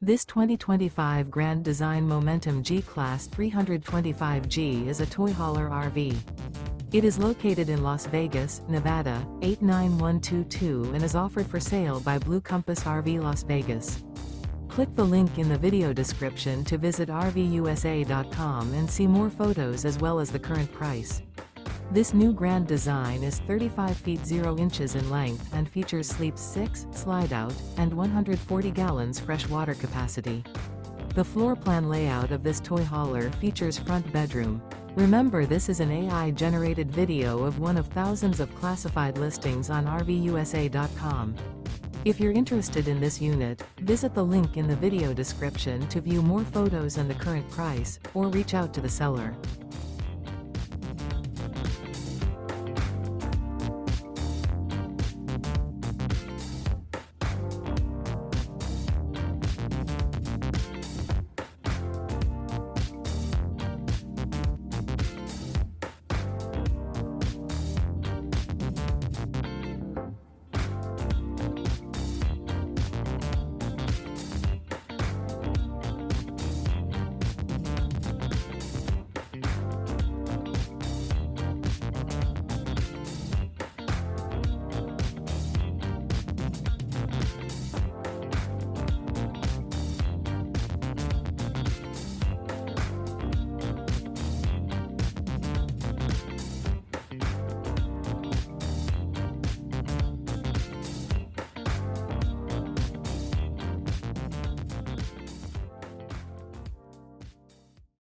This 2025 Grand Design Momentum G-Class 325G is a toy hauler RV. It is located in Las Vegas, Nevada, 89122 and is offered for sale by Blue Compass RV Las Vegas. Click the link in the video description to visit RVUSA.com and see more photos as well as the current price. This new grand design is 35 feet 0 inches in length and features sleeps 6, slide-out, and 140 gallons fresh water capacity. The floor plan layout of this toy hauler features front bedroom. Remember, this is an AI-generated video of one of thousands of classified listings on RVUSA.com. If you're interested in this unit, visit the link in the video description to view more photos and the current price, or reach out to the seller.